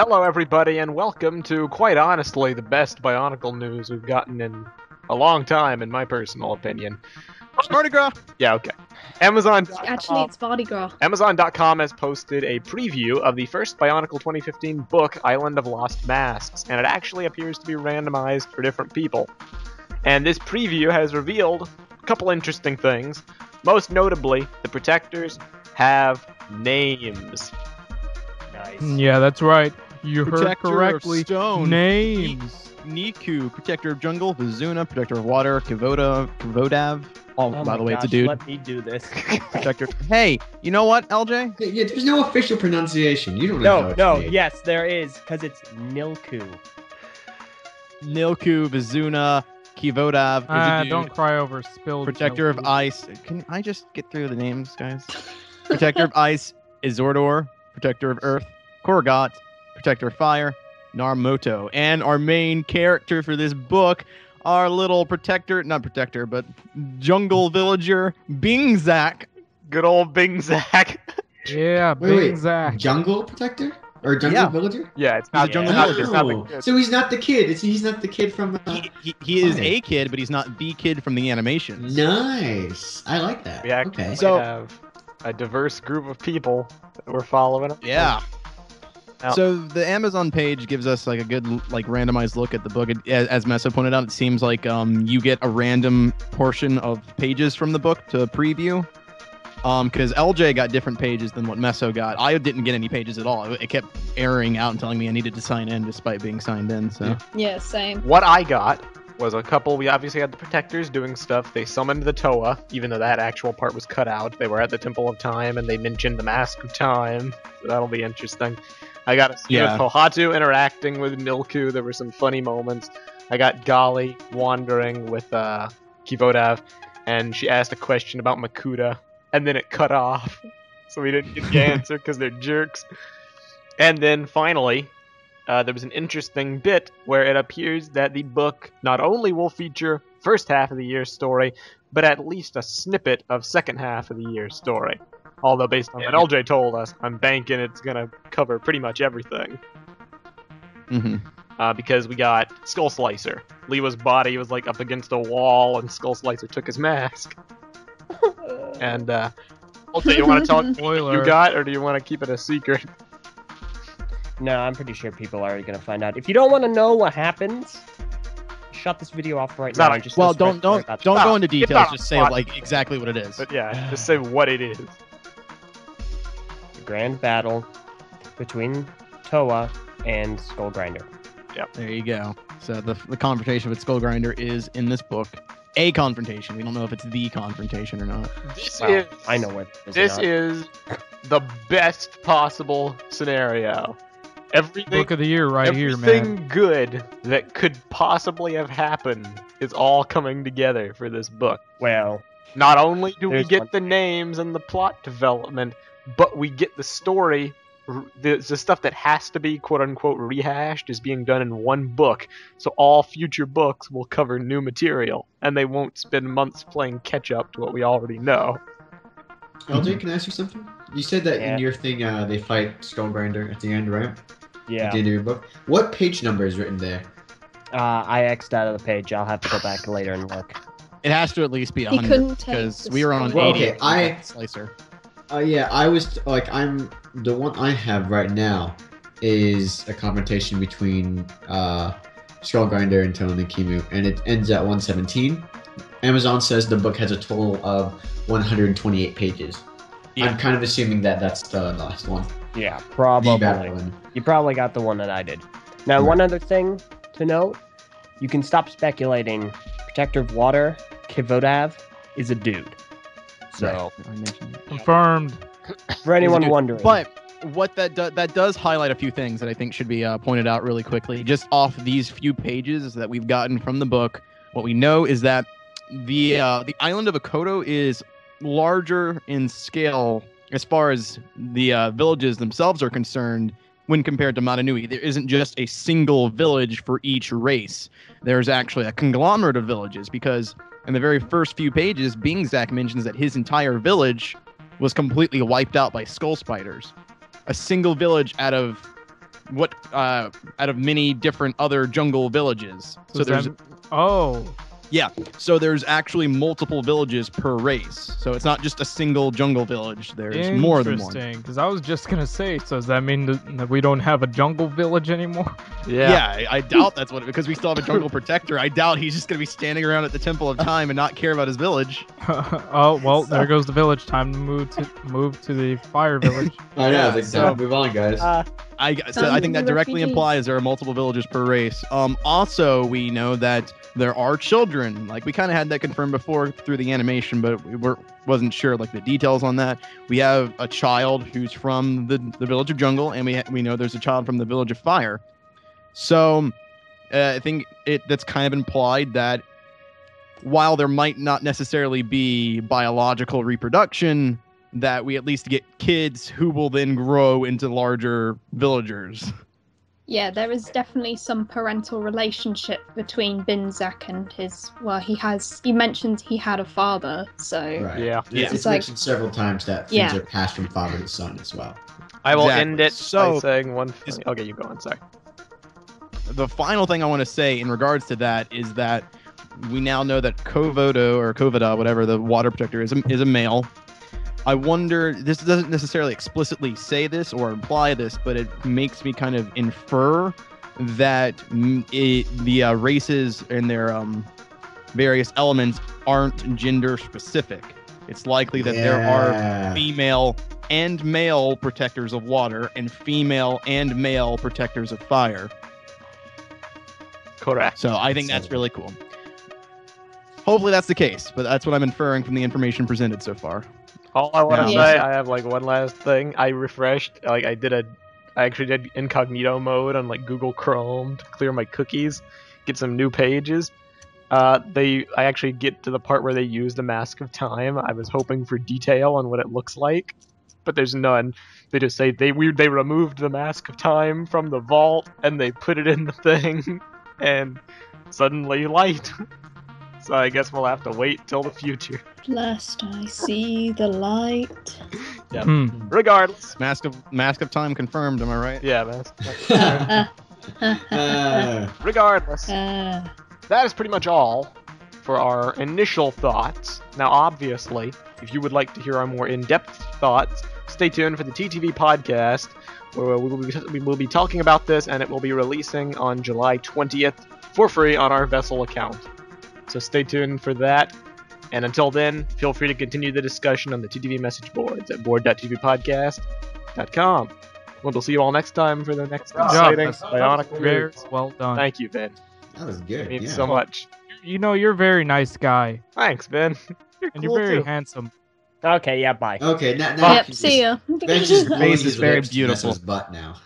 Hello, everybody, and welcome to, quite honestly, the best Bionicle news we've gotten in a long time, in my personal opinion. Mardi Gras! Yeah, okay. Amazon. Actually, it's Mardi Gras. Amazon.com has posted a preview of the first Bionicle 2015 book, Island of Lost Masks, and it actually appears to be randomized for different people. And this preview has revealed a couple interesting things. Most notably, the Protectors have names. Nice. Yeah, that's right. You heard Protector correctly. of Stone. Names. Niku, Protector of Jungle, Vizuna, Protector of Water, Kivodav. Oh, by the way, it's a dude. Let me do this. Protector. Hey, you know what, LJ? Yeah, there's no official pronunciation. You don't know. No, yes, there is, because it's Nilku. Nilku, Vizuna, Kivodav. is a dude. Don't cry over spilled Protector of milk. Ice. Can I just get through the names, guys? Protector of Ice, Izordor. Protector of Earth, Korgot. Protector of Fire, Narmoto. And our main character for this book, our little but jungle villager, Bingzak. Good old Bing Zack. Yeah, Wait, Bing Zack. Jungle Protector? Or Jungle Yeah. Villager? Yeah, it's not, a jungle it's not, villager. it's not the Oh, kid. so he's not the kid. He's not the kid from... He is Okay. a kid, but he's not the kid from the animations. Nice. I like that. We actually Okay. So- have a diverse group of people that we're following. Yeah. Now- So the Amazon page gives us like a good randomized look at the book. As Messa pointed out, it seems like you get a random portion of pages from the book to preview. Because LJ got different pages than what Messo got. I didn't get any pages at all. It kept erroring out and telling me I needed to sign in despite being signed in. So Yeah, same. What I got was a couple. We obviously had the Protectors doing stuff. They summoned the Toa, even though that actual part was cut out. They were at the Temple of Time, and they mentioned the Mask of Time. So that'll be interesting. I got a scene Yeah. of Pohatu interacting with Nilku. There were some funny moments. I got Gali wandering with Kivodav, and she asked a question about Makuta, and then it cut off. So we didn't get the answer because they're jerks. And then finally, there was an interesting bit where it appears that the book not only will feature first half of the year's story, but at least a snippet of second half of the year's story. Although based on what LJ told us, I'm banking it's gonna cover pretty much everything. Because we got Skull Slicer. Lewa's body was like up against a wall, and Skull Slicer took his mask. And LJ, you want to tell us what you Spoiler. got, or do you want to keep it a secret? No, I'm pretty sure people are going to find out. If you don't want to know what happens, shut this video off right It's now. not and a- just well, listen don't right about go into It's details. not a Just say plot. like exactly what it is. But yeah, just say what it is. the grand battle between Toa and Skull Grinder. There you go. So the confrontation with Skull Grinder is in this book. A confrontation. We don't know if it's the confrontation or not. This Well, is I know what This is the best possible scenario. Everything, Book of the year right here, everything man. good that could possibly have happened is all coming together for this book. Well, Not only do we There's get one- the names and the plot development, but we get the story. The stuff that has to be quote-unquote rehashed is being done in one book, so all future books will cover new material, and they won't spend months playing catch-up to what we already know. LJ, can I ask you something? You said that Yeah. in your thing they fight Skullgrinder at the end, right? At yeah. the end of your book. What page number is written there? I X'd out of the page. I'll have to go back later and look. It has to at least be He 100 couldn't take because the we were on an spoiler. 80 Okay, slicer. Yeah, I was I'm the one I have right now is a confrontation between Skullgrinder and Tone and Kimu, and it ends at 117. Amazon says the book has a total of 128 pages. Yeah. I'm kind of assuming that that's the last one. Yeah, The probably. battle one. You probably got the one that I did. Now, Right. one other thing to note: you can stop speculating. Protector of Water, Kivodav, is a dude. So, I mentioned that. Confirmed. for anyone Dude, wondering, But what that does highlight a few things that I think should be pointed out really quickly. Just off these few pages that we've gotten from the book, what we know is that the island of Akoto is larger in scale as far as the villages themselves are concerned when compared to Matanui. There isn't just a single village for each race. There's actually a conglomerate of villages because in the very first few pages, Bingzak mentions that his entire village was completely wiped out by skull spiders. A single village out of what out of many different other jungle villages. So there's so there's actually multiple villages per race. So it's not just a single jungle village. There's more than one. Interesting, because I was just gonna say, so does that mean that we don't have a jungle village anymore? Yeah, I doubt that's what because we still have a jungle protector. I doubt he's just gonna be standing around at the Temple of Time and not care about his village. Oh well, there goes the village. Time to move to the fire village. I know. Move on, guys. I think that directly implies there are multiple villages per race. Also, we know that there are children. Like we kind of had that confirmed before through the animation, but we wasn't sure like the details on that. We have a child who's from the village of Jungle, and we know there's a child from the village of Fire. So I think that's kind of implied that while there might not necessarily be biological reproduction, that we at least get kids who will then grow into larger villagers. Yeah, there is definitely some parental relationship between Binzak and his. Well, he mentioned he had a father, so Right. Yeah. It's mentioned several times that things are passed from father to son as well. I will Exactly. end it So- by saying one thing. Okay, you go on, sorry. The final thing I want to say in regards to that is that we now know that Kovada, whatever the water protector is a male. I wonder, this doesn't necessarily explicitly say this or imply this, but it makes me kind of infer that the races and their various elements aren't gender specific. It's likely that there are female and male protectors of water and female and male protectors of fire. Correct. So I think that's really cool. Hopefully that's the case, but that's what I'm inferring from the information presented so far. All I want to Yeah. say, I have like one last thing. I refreshed, I actually did incognito mode on like Google Chrome to clear my cookies, get some new pages. I actually get to the part where they use the Mask of Time. I was hoping for detail on what it looks like, but there's none. They just say they removed the Mask of Time from the vault and they put it in the thing, and suddenly light. So I guess we'll have to wait till the future. Lest I see the light. Yeah. Hmm. Regardless. Mask of Time confirmed, am I right? Yeah, man. Regardless. That is pretty much all for our initial thoughts. Now, obviously, if you would like to hear our more in-depth thoughts, stay tuned for the TTV podcast, where we will be talking about this, and it will be releasing on July 20th for free on our Vessel account. So stay tuned for that. And until then, feel free to continue the discussion on the TTV Message Boards at board.tvpodcast.com. We'll see you all next time for the next exciting Bionicle Very news. well done. Thank you, Ben. That was good. Means Yeah. so much. You know, you're a very nice guy, Thanks, Ben. You're and cool you're very too. handsome. Okay, yeah, bye. Okay, now Yep, see ya. Ben's just blowing Face is his very lips to beautiful. Nesso's butt now.